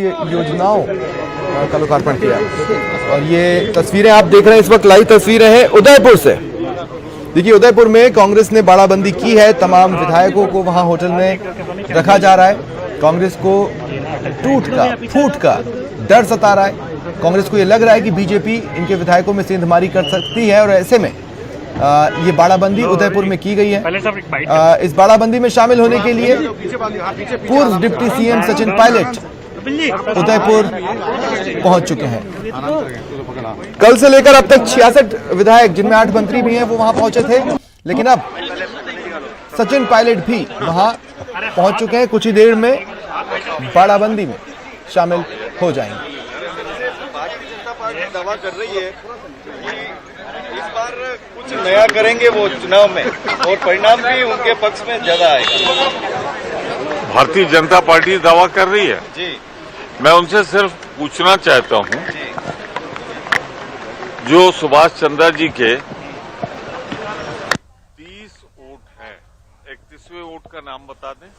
योजनाओं का लोकार्पण किया। और ये तस्वीरें आप देख रहे हैं, इस वक्त लाइव तस्वीरें हैं उदयपुर से। देखिए, उदयपुर में कांग्रेस ने बाड़ाबंदी की है, तमाम विधायकों को वहां होटल में रखा जा रहा है। कांग्रेस को फूट का डर सता रहा है। कांग्रेस को यह लग रहा है कि बीजेपी इनके विधायकों में सेंधमारी कर सकती है और ऐसे में ये बाड़ाबंदी उदयपुर में की गई है। इस बाड़ाबंदी में शामिल होने के लिए पूर्व डिप्टी सीएम सचिन पायलट उदयपुर पहुंच चुके हैं। कल से लेकर अब तक 66 विधायक, जिनमें 8 मंत्री भी हैं, वो वहां पहुंचे थे। लेकिन अब सचिन पायलट भी वहां पहुंच चुके हैं। कुछ ही देर में बाड़ाबंदी में शामिल हो जाएंगे। भारतीय जनता पार्टी दावा कर रही है कि इस बार कुछ नया करेंगे वो चुनाव में, और परिणाम भी उनके पक्ष में ज्यादा आएगा। भारतीय जनता पार्टी दावा कर रही है जी। मैं मैं उनसे सिर्फ पूछना चाहता हूं, जो सुभाष चंद्र जी के 30 वोट हैं, 31वें वोट का नाम बता दें,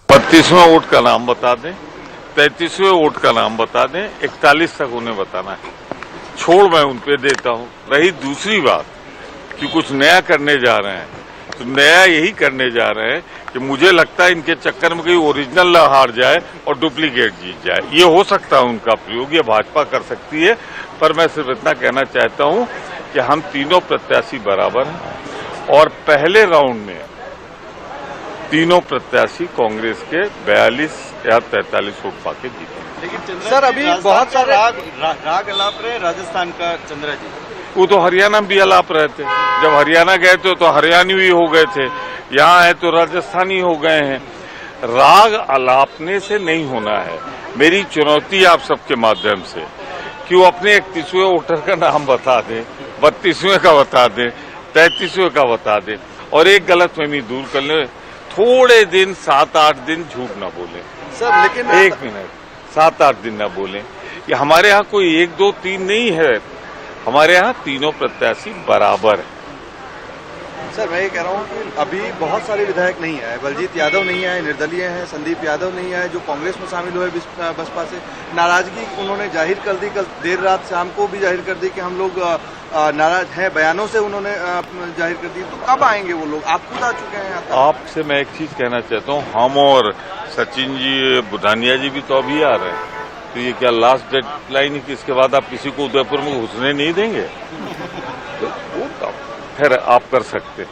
32वें वोट का नाम बता दें, 33वें वोट का नाम बता दें, 41 तक उन्हें बताना है। छोड़ मैं उन पे देता हूं। रही दूसरी बात कि कुछ नया करने जा रहे हैं, तो नया यही करने जा रहे हैं कि मुझे लगता है इनके चक्कर में कोई ओरिजिनल हार जाए और डुप्लीकेट जीत जाए। ये हो सकता है उनका प्रयोग, ये भाजपा कर सकती है। पर मैं सिर्फ इतना कहना चाहता हूं कि हम तीनों प्रत्याशी बराबर हैं और पहले राउंड में तीनों प्रत्याशी कांग्रेस के 42 या 43 वोट पाके जीते। लेकिन सर, अभी बहुत सारे राग अलाप रहे राजस्थान का चंद्रा जी। वो तो हरियाणा में भी अलाप रहे थे। जब हरियाणा गए थे तो हरियाणवी हो गए थे, यहाँ है तो राजस्थानी हो गए हैं। राग अलापने से नहीं होना है। मेरी चुनौती आप सबके माध्यम से कि वो अपने 31वें वोटर का नाम बता दें, 32वें का बता दें, 33वें का बता दें और एक गलतफहमी दूर कर ले। थोड़े दिन 7-8 दिन झूठ ना बोले सर। लेकिन 1 मिनट, 7-8 दिन ना बोले। कि हमारे यहाँ कोई 1, 2, 3 नहीं है, हमारे यहाँ तीनों प्रत्याशी बराबर है। सर, मैं ये कह रहा हूँ कि अभी बहुत सारे विधायक नहीं आए। बलजीत यादव नहीं आए, निर्दलीय हैं। संदीप यादव नहीं आए, जो कांग्रेस में शामिल हुए बसपा से। नाराजगी उन्होंने जाहिर कर दी, कल देर रात शाम को भी जाहिर कर दी कि हम लोग नाराज हैं। बयानों से उन्होंने जाहिर कर दी। तो कब आएंगे वो लोग? आप खुद आ चुके हैं। आपसे मैं एक चीज कहना चाहता हूँ, हम और सचिन जी, बुधानिया जी भी तो अभी आ रहे हैं। तो ये क्या लास्ट डेडलाइन है कि इसके बाद आप किसी को उदयपुर में घुसने नहीं देंगे? तो फिर आप कर सकते,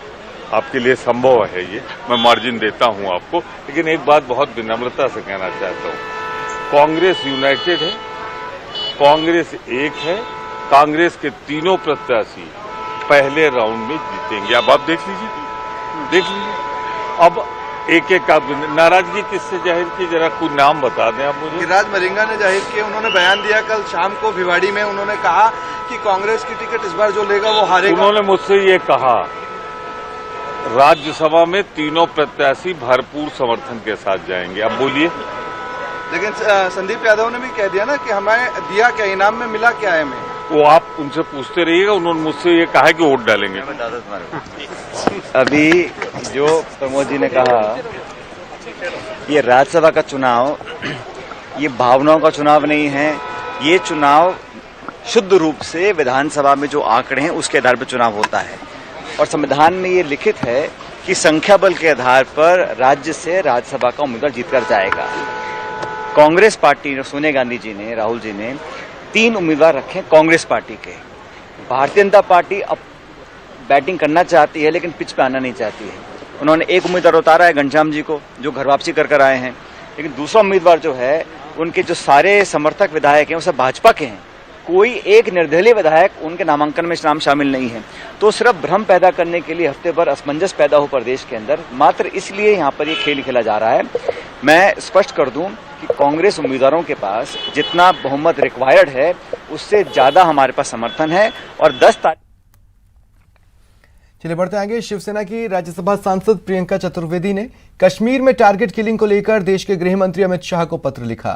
आपके लिए संभव है ये, मैं मार्जिन देता हूं आपको। लेकिन एक बात बहुत विनम्रता से कहना चाहता हूं, कांग्रेस यूनाइटेड है, कांग्रेस एक है। कांग्रेस के तीनों प्रत्याशी पहले राउंड में जीतेंगे। अब आप देख लीजिए। अब एक का नाराजगी किससे जाहिर की, जरा कुछ नाम बता दें आप मुझे। गिरिराज मरिंगा ने जाहिर किया। उन्होंने बयान दिया कल शाम को भिवाड़ी में। उन्होंने कहा कि कांग्रेस की टिकट इस बार जो लेगा वो हारेगा। उन्होंने मुझसे ये कहा, राज्यसभा में तीनों प्रत्याशी भरपूर समर्थन के साथ जाएंगे। अब बोलिए। लेकिन संदीप यादव ने भी कह दिया ना कि हमें दिया क्या, इनाम में मिला क्या है हमें। वो आप उनसे पूछते रहिएगा। उन्होंने मुझसे ये कहा कि वोट डालेंगे। अभी जो प्रमोद जी ने कहा, ये राज्यसभा का चुनाव ये भावनाओं का चुनाव नहीं है। ये चुनाव शुद्ध रूप से विधानसभा में जो आंकड़े हैं उसके आधार पर चुनाव होता है। और संविधान में ये लिखित है कि संख्या बल के आधार पर राज्य से राज्यसभा का उम्मीदवार जीतकर जाएगा। कांग्रेस पार्टी ने, सोनिया गांधी जी ने, राहुल जी ने 3 उम्मीदवार रखे कांग्रेस पार्टी के। भारतीय जनता पार्टी अब बैटिंग करना चाहती है लेकिन पिच पे आना नहीं चाहती है। उन्होंने एक उम्मीदवार उतारा है घनश्याम जी को, जो घर वापसी कर आए हैं। लेकिन दूसरा उम्मीदवार जो है, उनके जो सारे समर्थक विधायक हैं वो सब भाजपा के हैं। कोई एक निर्दलीय विधायक उनके नामांकन में नाम शामिल नहीं है। तो सिर्फ भ्रम पैदा करने के लिए, हफ्ते भर असमंजस पैदा हो प्रदेश के अंदर, मात्र इसलिए यहाँ पर ये खेल खेला जा रहा है। मैं स्पष्ट कर दूं कि कांग्रेस उम्मीदवारों के पास जितना बहुमत रिक्वायर्ड है उससे ज्यादा हमारे पास समर्थन है। और 10 तारीख। चलिए बढ़ते आगे। शिवसेना की राज्यसभा सांसद प्रियंका चतुर्वेदी ने कश्मीर में टारगेट किलिंग को लेकर देश के गृह मंत्री अमित शाह को पत्र लिखा।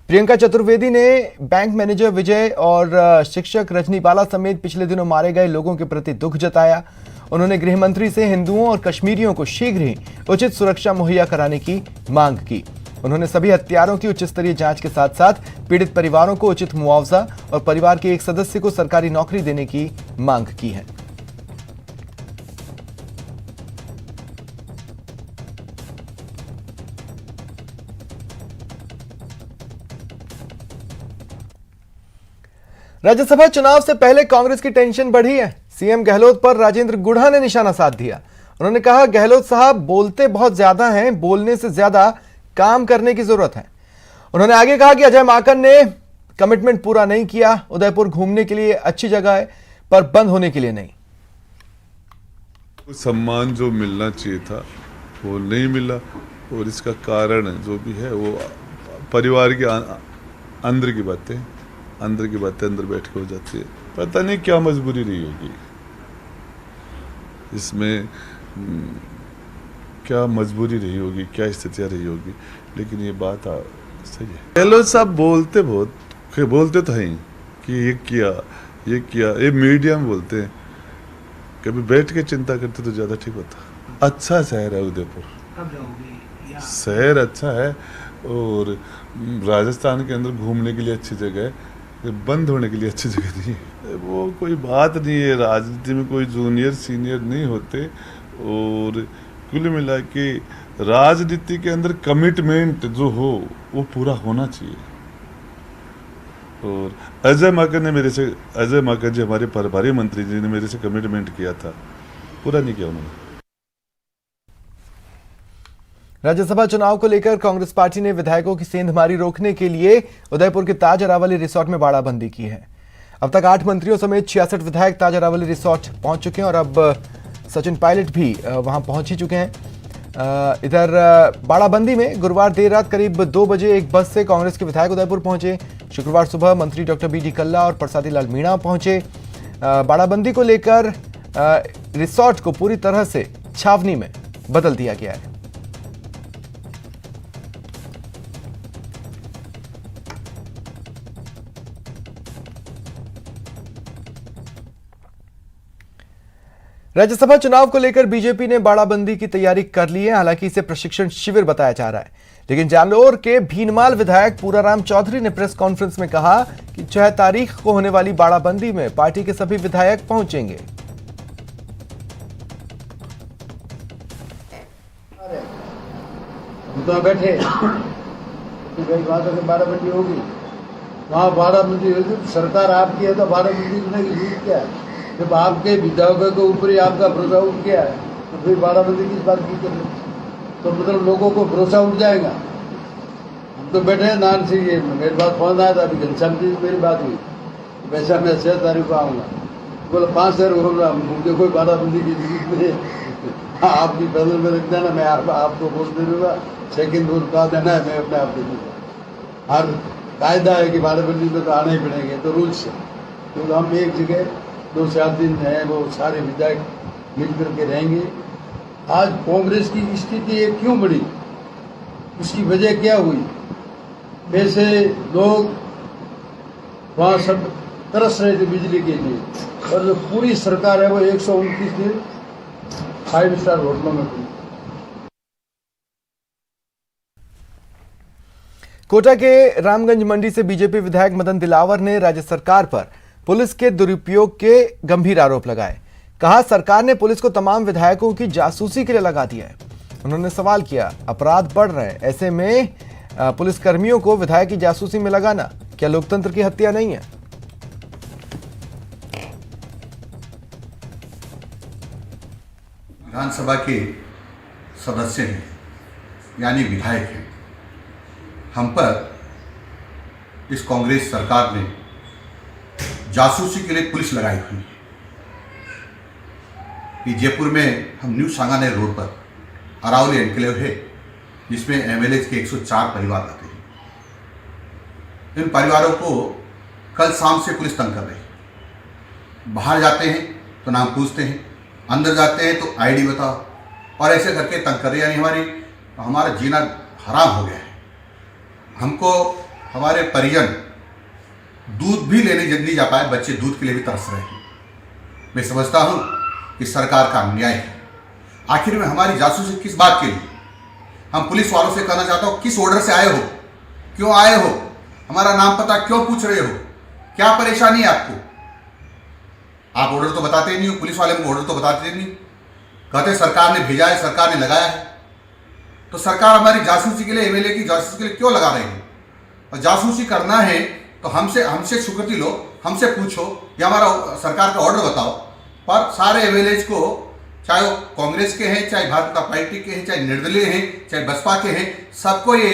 प्रियंका चतुर्वेदी ने बैंक मैनेजर विजय और शिक्षक रजनीपाला समेत पिछले दिनों मारे गए लोगों के प्रति दुख जताया। उन्होंने गृह मंत्री से हिंदुओं और कश्मीरियों को शीघ्र ही उचित सुरक्षा मुहैया कराने की मांग की। उन्होंने सभी हत्यारों की उच्च स्तरीय जांच के साथ साथ पीड़ित परिवारों को उचित मुआवजा और परिवार के एक सदस्य को सरकारी नौकरी देने की मांग की है। राज्यसभा चुनाव से पहले कांग्रेस की टेंशन बढ़ी है। सीएम गहलोत पर राजेंद्र गुढ़ा ने निशाना साध दिया। उन्होंने कहा, गहलोत साहब बोलते बहुत ज्यादा हैं, बोलने से ज्यादा काम करने की जरूरत है। उन्होंने आगे कहा कि अजय माकन ने कमिटमेंट पूरा नहीं किया। उदयपुर घूमने के लिए अच्छी जगह है, पर बंद होने के लिए नहीं। सम्मान जो मिलना चाहिए था वो नहीं मिला, और इसका कारण जो भी है वो परिवार के अंदर की बातें अंदर बैठ के हो जाती है। पता नहीं क्या मजबूरी रही होगी इसमें, क्या मजबूरी रही होगी, क्या स्थितियां रही होगी, लेकिन ये बात सही है। गहलोत साहब बोलते तो हैं कि ये किया, ये मीडिया में बोलते हैं, कभी बैठ के चिंता करते तो ज्यादा ठीक होता। अच्छा शहर है उदयपुर, शहर अच्छा है, और राजस्थान के अंदर घूमने के लिए अच्छी जगह है, बंद होने के लिए अच्छी जगह नहीं है। वो कोई बात नहीं है, राजनीति में कोई जूनियर सीनियर नहीं होते, और कुल मिला के राजनीति के अंदर कमिटमेंट जो हो वो पूरा होना चाहिए। और अजय माकन जी हमारे प्रभारी मंत्री जी ने मेरे से कमिटमेंट किया था, पूरा नहीं किया उन्होंने। राज्यसभा चुनाव को लेकर कांग्रेस पार्टी ने विधायकों की सेंधमारी रोकने के लिए उदयपुर के ताज अरावली रिसोर्ट में बाड़ाबंदी की है। अब तक 8 मंत्रियों समेत 66 विधायक ताज अरावली रिसोर्ट पहुंच चुके हैं, और अब सचिन पायलट भी वहां पहुंच ही चुके हैं। इधर बाड़ाबंदी में गुरुवार देर रात करीब 2 बजे एक बस से कांग्रेस के विधायक उदयपुर पहुंचे। शुक्रवार सुबह मंत्री डॉक्टर बी डी कल्ला और प्रसादी लाल मीणा पहुंचे। बाड़ाबंदी को लेकर रिसोर्ट को पूरी तरह से छावनी में बदल दिया गया है। राज्यसभा चुनाव को लेकर बीजेपी ने बाड़ाबंदी की तैयारी कर ली है। हालांकि इसे प्रशिक्षण शिविर बताया जा रहा है, लेकिन जालोर के भीनमाल विधायक पूराराम चौधरी ने प्रेस कॉन्फ्रेंस में कहा कि 6 तारीख को होने वाली बाड़ाबंदी में पार्टी के सभी विधायक पहुंचेंगे। तो बैठे बाड़ाबंदी होगी, वहाँ बाड़ाबंदी होगी। सरकार आपकी है तो बाड़ाबंदी होने की जरूरत क्या है? जब आपके विधायकों के ऊपर ही आपका भरोसा उठ गया है तो फिर बाड़ाबंदी किस बात की करें? तो मतलब लोगों को भरोसा उठ जाएगा। हम तो बैठे हैं नान से, ये मेरे पास फोन आया था अभी, घनश्याम जी से मेरी बात हुई, वैसा मैं 6 तारीख को आऊँगा। बोला 5 शहर होगा, मुझे कोई बाड़ाबंदी की जरूरत नहीं है। आपकी पैदल में रख देना, मैं आपको बोल दे दूँगा, सेकेंड रोज कहा देना है, मैं अपने आप दे दूँगा। हर कायदा है कि बाड़ाबंदी में तो आने ही पड़ेंगे, तो रूल्स है। तो हम एक जगह 2-4 दिन है वो सारे विधायक मिल करके रहेंगे। आज कांग्रेस की स्थिति ये क्यों बढ़ी, उसकी वजह क्या हुई? वैसे लोग वहाँ सब तरस रहे थे बिजली के लिए, और जो पूरी सरकार है वो 129 दिन 5 स्टार होटलों में खुली। कोटा के रामगंज मंडी से बीजेपी विधायक मदन दिलावर ने राज्य सरकार पर पुलिस के दुरुपयोग के गंभीर आरोप लगाए। कहा, सरकार ने पुलिस को तमाम विधायकों की जासूसी के लिए लगा दिया है। उन्होंने सवाल किया, अपराध बढ़ रहे हैं, ऐसे में पुलिस कर्मियों को विधायक की जासूसी में लगाना क्या लोकतंत्र की हत्या नहीं है? विधानसभा के सदस्य हैं, यानी विधायक हैं, हम पर इस कांग्रेस सरकार ने जासूसी के लिए पुलिस लगाई हुई है। कि जयपुर में हम न्यू सांगानेर रोड पर अरावली एनक्लेव है, जिसमें एमएलए के 104 परिवार रहते हैं। इन परिवारों को कल शाम से पुलिस तंग कर रही है। बाहर जाते हैं तो नाम पूछते हैं, अंदर जाते हैं तो आईडी बताओ, और ऐसे करके तंग कर रही है। यानी हमारा जीना हराम हो गया है। हमको हमारे परिजन दूध भी लेने जल्दी जा पाए, बच्चे दूध के लिए भी तरस रहे हैं। मैं समझता हूं कि सरकार का अन्याय है। आखिर में हमारी जासूसी किस बात के लिए? हम पुलिस वालों से कहना चाहता हूँ, किस ऑर्डर से आए हो, क्यों आए हो, हमारा नाम पता क्यों पूछ रहे हो, क्या परेशानी है आपको? आप ऑर्डर तो बताते ही नहीं हो, पुलिस वाले को ऑर्डर तो बताते नहीं, कहते सरकार ने भेजा है, सरकार ने लगाया है। तो सरकार हमारी जासूसी के लिए, एमएलए की जासूसी के लिए क्यों लगा रही है? और जासूसी करना है तो हमसे स्वीकृति लो, हमसे पूछो, या हमारा सरकार का ऑर्डर बताओ। पर सारे एमएलए को, चाहे वो कांग्रेस के हैं, चाहे भारतीय जनता पार्टी के हैं, चाहे निर्दलीय हैं, चाहे बसपा के हैं, सबको ये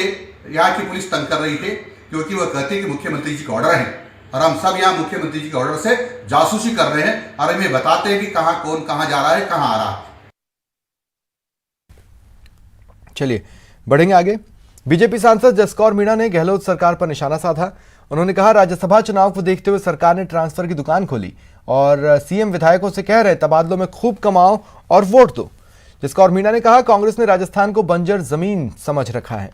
यहाँ की पुलिस तंग कर रही है, क्योंकि वह कहती है कि मुख्यमंत्री जी का ऑर्डर है, और हम सब यहाँ मुख्यमंत्री जी के ऑर्डर से जासूसी कर रहे हैं और हमें बताते हैं कि कहाँ कौन कहाँ जा रहा है, कहाँ आ रहा है। चलिए बढ़ेंगे आगे। बीजेपी सांसद जसकौर मीणा ने गहलोत सरकार पर निशाना साधा। उन्होंने कहा, राज्यसभा चुनाव को देखते हुए सरकार ने ट्रांसफर की दुकान खोली और सीएम विधायकों से कह रहे तबादलों में खूब कमाओ और वोट दो। जसकौर मीणा ने कहा, कांग्रेस ने राजस्थान को बंजर जमीन समझ रखा है।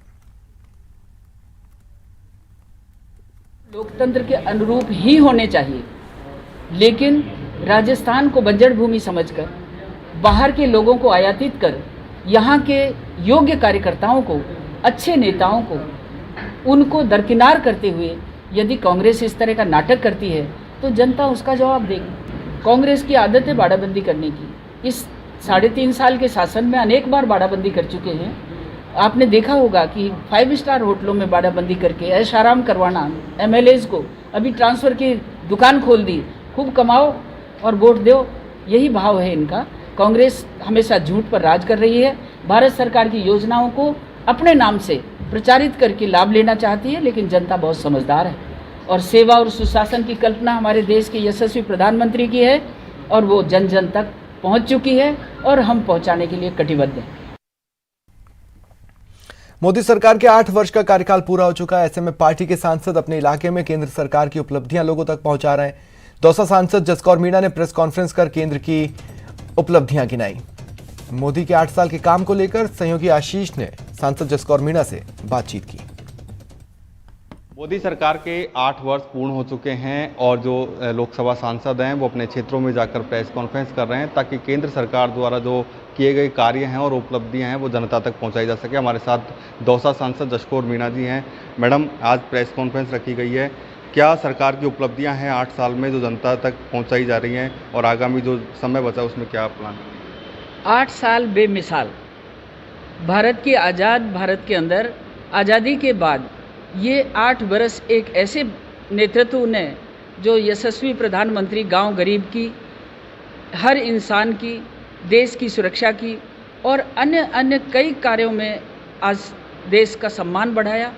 लोकतंत्र के अनुरूप ही होने चाहिए, लेकिन राजस्थान को बंजर भूमि समझकर बाहर के लोगों को आयातित कर यहाँ के योग्य कार्यकर्ताओं को, अच्छे नेताओं को, उनको दरकिनार करते हुए यदि कांग्रेस इस तरह का नाटक करती है तो जनता उसका जवाब देगी। कांग्रेस की आदत है बाड़ाबंदी करने की। इस 3.5 साल के शासन में अनेक बार बाड़ाबंदी कर चुके हैं। आपने देखा होगा कि 5 स्टार होटलों में बाड़ाबंदी करके ऐश आराम करवाना, एमएलएज को अभी ट्रांसफ़र की दुकान खोल दी, खूब कमाओ और वोट दो, यही भाव है इनका। कांग्रेस हमेशा झूठ पर राज कर रही है, भारत सरकार की योजनाओं को अपने नाम से प्रचारित करके लाभ लेना चाहती है, लेकिन जनता बहुत समझदार है और सेवा और सुशासन की कल्पना हमारे देश के यशस्वी प्रधानमंत्री की है और वो जन जन तक पहुंच चुकी है और हम पहुंचाने के लिए कटिबद्ध हैं। मोदी सरकार के 8 वर्ष का कार्यकाल पूरा हो चुका है। ऐसे में पार्टी के सांसद अपने इलाके में केंद्र सरकार की उपलब्धियां लोगों तक पहुंचा रहे हैं। दौसा सांसद जसकौर मीणा ने प्रेस कॉन्फ्रेंस कर केंद्र की उपलब्धियां गिनाई। मोदी के 8 साल के काम को लेकर सहयोगी आशीष ने सांसद जसकौर मीणा से बातचीत की। मोदी सरकार के 8 वर्ष पूर्ण हो चुके हैं और जो लोकसभा सांसद हैं वो अपने क्षेत्रों में जाकर प्रेस कॉन्फ्रेंस कर रहे हैं ताकि केंद्र सरकार द्वारा जो किए गए कार्य हैं और उपलब्धियां हैं वो जनता तक पहुंचाई जा सके। हमारे साथ दौसा सांसद जसकौर मीणा जी हैं। मैडम, आज प्रेस कॉन्फ्रेंस रखी गई है, क्या सरकार की उपलब्धियां हैं 8 साल में जो जनता तक पहुंचाई जा रही हैं और आगामी जो समय बचा उसमें क्या प्लान है? 8 साल बेमिसाल, भारत के आज़ाद भारत के अंदर आज़ादी के बाद ये 8 बरस एक ऐसे नेतृत्व ने जो यशस्वी प्रधानमंत्री गांव गरीब की, हर इंसान की, देश की सुरक्षा की और अन्य कई कार्यों में आज देश का सम्मान बढ़ाया,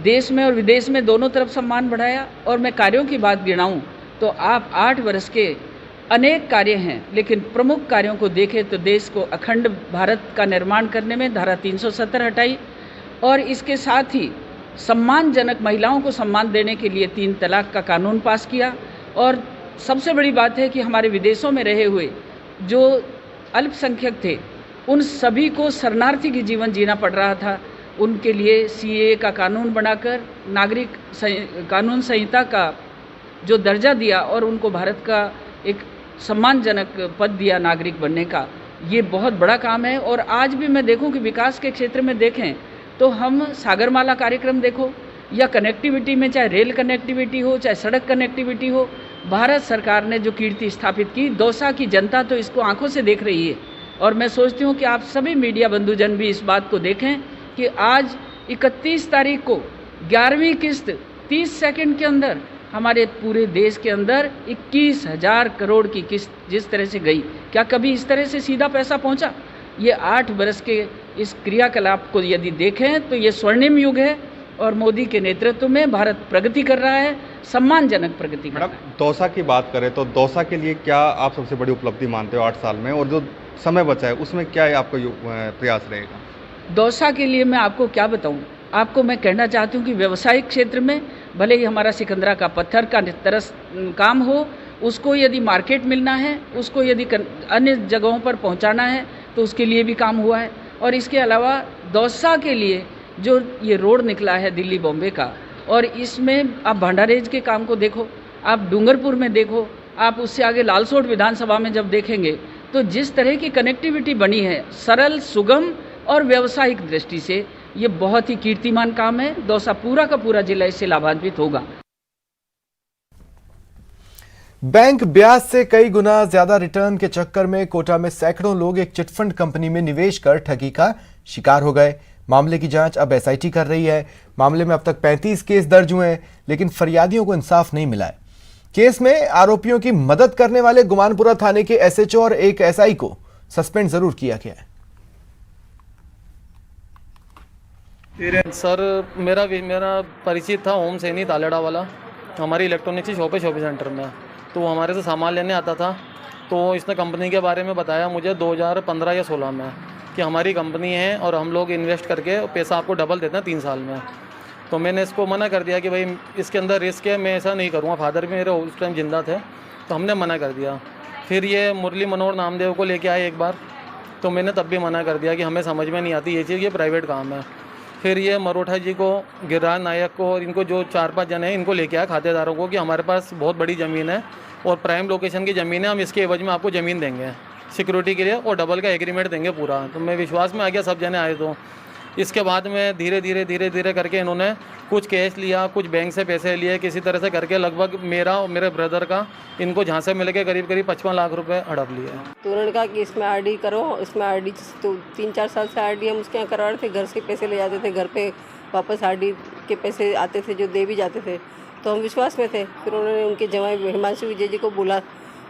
देश में और विदेश में दोनों तरफ सम्मान बढ़ाया। और मैं कार्यों की बात गिनाऊं तो आप 8 वर्ष के अनेक कार्य हैं, लेकिन प्रमुख कार्यों को देखें तो देश को अखंड भारत का निर्माण करने में धारा 370 हटाई और इसके साथ ही सम्मानजनक महिलाओं को सम्मान देने के लिए 3 तलाक का कानून पास किया। और सबसे बड़ी बात है कि हमारे विदेशों में रहे हुए जो अल्पसंख्यक थे उन सभी को शरणार्थी की जीवन जीना पड़ रहा था, उनके लिए सीएए का कानून बनाकर नागरिक कानून संहिता का जो दर्जा दिया और उनको भारत का एक सम्मानजनक पद दिया नागरिक बनने का, ये बहुत बड़ा काम है। और आज भी मैं देखूं कि विकास के क्षेत्र में देखें तो हम सागरमाला कार्यक्रम देखो या कनेक्टिविटी में, चाहे रेल कनेक्टिविटी हो चाहे सड़क कनेक्टिविटी हो, भारत सरकार ने जो कीर्ति स्थापित की, दौसा की जनता तो इसको आंखों से देख रही है। और मैं सोचती हूँ कि आप सभी मीडिया बंधुजन भी इस बात को देखें कि आज 31 तारीख को 11वीं किस्त 30 सेकंड के अंदर हमारे पूरे देश के अंदर 21,000 करोड़ की किस्त जिस तरह से गई, क्या कभी इस तरह से सीधा पैसा पहुंचा? ये 8 बरस के इस क्रियाकलाप को यदि देखें तो ये स्वर्णिम युग है और मोदी के नेतृत्व में भारत प्रगति कर रहा है, सम्मानजनक प्रगति कर रहा है। दौसा की बात करें तो दौसा के लिए क्या आप सबसे बड़ी उपलब्धि मानते हो 8 साल में, और जो समय बचा है उसमें क्या है आपका प्रयास रहेगा? दौसा के लिए मैं आपको क्या बताऊं, आपको मैं कहना चाहती हूं कि व्यवसायिक क्षेत्र में भले ही हमारा सिकंदरा का पत्थर का तरस काम हो, उसको यदि मार्केट मिलना है, उसको यदि अन्य जगहों पर पहुंचाना है तो उसके लिए भी काम हुआ है। और इसके अलावा दौसा के लिए जो ये रोड निकला है दिल्ली बॉम्बे का, और इसमें आप भांडारेज के काम को देखो, आप डूंगरपुर में देखो, आप उससे आगे लालसोट विधानसभा में जब देखेंगे तो जिस तरह की कनेक्टिविटी बनी है, सरल, सुगम, और व्यावसायिक दृष्टि से ये बहुत ही कीर्तिमान काम है। दौसा पूरा का पूरा जिला इससे लाभान्वित होगा। बैंक ब्याज से कई गुना ज्यादा रिटर्न के चक्कर में कोटा में सैकड़ों लोग एक चिटफंड कंपनी में निवेश कर ठगी का शिकार हो गए। मामले की जांच अब एसआईटी कर रही है। मामले में अब तक 35 केस दर्ज हुए हैं, लेकिन फरियादियों को इंसाफ नहीं मिला है। केस में आरोपियों की मदद करने वाले गुमानपुरा थाने के एसएचओ और एक एसआई को सस्पेंड जरूर किया गया है। सर मेरा परिचित था ओम सैनी तालेड़ा वाला, हमारी इलेक्ट्रॉनिक्स की शॉप है शॉपिंग सेंटर में, तो वो हमारे से सामान लेने आता था। तो इसने कंपनी के बारे में बताया मुझे 2015 या 16 में कि हमारी कंपनी है और हम लोग इन्वेस्ट करके पैसा आपको डबल देते हैं 3 साल में। तो मैंने इसको मना कर दिया कि भाई इसके अंदर रिस्क है, मैं ऐसा नहीं करूँगा। फादर भी मेरे उस टाइम जिंदा थे, तो हमने मना कर दिया। फिर ये मुरली मनोहर नामदेव को लेके आए एक बार, तो मैंने तब भी मना कर दिया कि हमें समझ में नहीं आती ये चीज़, ये प्राइवेट काम है। फिर ये मरोठा जी को, गिरिराज नायक को और इनको जो 4-5 जने हैं इनको लेके आया खातेदारों को कि हमारे पास बहुत बड़ी ज़मीन है और प्राइम लोकेशन की ज़मीन है, हम इसके एवज में आपको ज़मीन देंगे सिक्योरिटी के लिए और डबल का एग्रीमेंट देंगे पूरा। तो मैं विश्वास में आ गया, सब जने आए। तो इसके बाद में धीरे धीरे करके इन्होंने कुछ कैश लिया, कुछ बैंक से पैसे लिए, किसी तरह से करके लगभग मेरा और मेरे ब्रदर का इनको झांसे मिल के करीब 55 लाख रुपए हड़प लिए। तो उन्होंने कहा कि इसमें आरडी करो, इसमें आरडी तो 3-4 साल से आरडी हम उसके यहाँ करवा रहे थे। घर से पैसे ले जाते थे, घर पे वापस आरडी के पैसे आते थे जो दे भी जाते थे, तो हम विश्वास में थे। फिर उन्होंने उनके जमाई हिमांशु विजय जी को बोला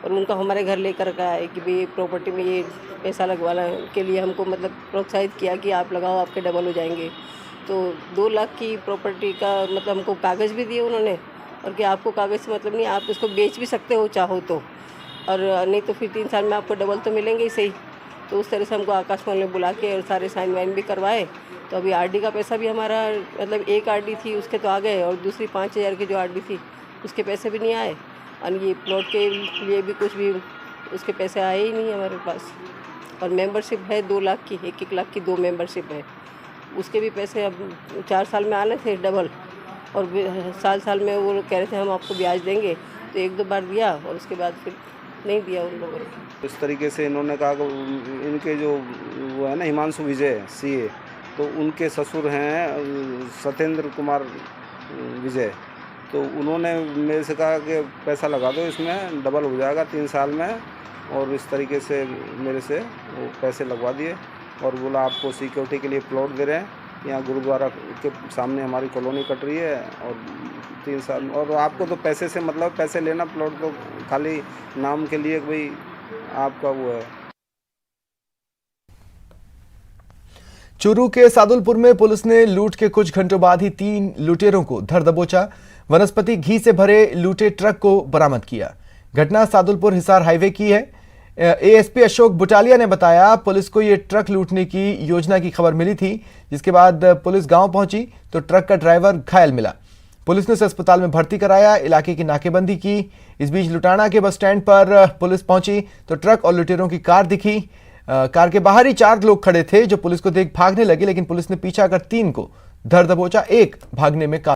और उनका हमारे घर लेकर के आए कि भाई प्रॉपर्टी में ये पैसा लगवाने के लिए हमको मतलब प्रोत्साहित किया कि आप लगाओ, आपके डबल हो जाएंगे। तो 2 लाख की प्रॉपर्टी का मतलब हमको कागज़ भी दिए उन्होंने, और कि आपको कागज़ से मतलब नहीं, आप इसको बेच भी सकते हो चाहो तो, और नहीं तो फिर 3 साल में आपको डबल तो मिलेंगे ही सही। तो उस तरह से हमको आकाशवाणी में बुला के और सारे साइन वाइन भी करवाए। तो अभी आरडी का पैसा भी हमारा मतलब एक आरडी थी उसके तो आ गए, और दूसरी 5000 की जो आरडी थी उसके पैसे भी नहीं आए, और ये प्लॉट के लिए भी कुछ भी उसके पैसे आए ही नहीं हमारे पास। और मेंबरशिप है 2 लाख की, 1-1 लाख की 2 मेंबरशिप है, उसके भी पैसे अब 4 साल में आने थे डबल, और साल में वो कह रहे थे हम आपको ब्याज देंगे, तो 1-2 बार दिया और उसके बाद फिर नहीं दिया उन लोगों ने। इस तरीके से इन्होंने कहा कि इनके जो वो है ना हिमांशु विजय सीए, तो उनके ससुर हैं सत्येंद्र कुमार विजय, तो उन्होंने मेरे से कहा कि पैसा लगा दो इसमें, डबल हो जाएगा 3 साल में। और इस तरीके से मेरे से वो पैसे लगवा दिए और बोला आपको सिक्योरिटी के लिए प्लॉट दे रहे हैं, यहाँ गुरुद्वारा के सामने हमारी कॉलोनी कट रही है, और 3 साल और आपको तो पैसे से मतलब पैसे लेना, प्लॉट तो खाली नाम के लिए भाई आपका वो है। चूरू के सादुलपुर में पुलिस ने लूट के कुछ घंटों बाद ही 3 लुटेरों को धर दबोचा। वनस्पति घी से भरे लूटे ट्रक को बरामद किया। घटना सादुलपुर हिसार हाईवे की है। एएसपी अशोक बुटालिया ने बताया, पुलिस को यह ट्रक लूटने की योजना की खबर मिली थी, जिसके बाद पुलिस गांव पहुंची तो ट्रक का ड्राइवर घायल मिला। पुलिस ने उसे अस्पताल में भर्ती कराया, इलाके की नाकेबंदी की। इस बीच लुटाना के बस स्टैंड पर पुलिस पहुंची तो ट्रक और लुटेरों की कार दिखी। कार के बाहर ही 4 लोग खड़े थे जो पुलिस को देख भागने लगे, लेकिन पुलिस ने पीछा कर 3 को धर दबोचा, 1 भागने में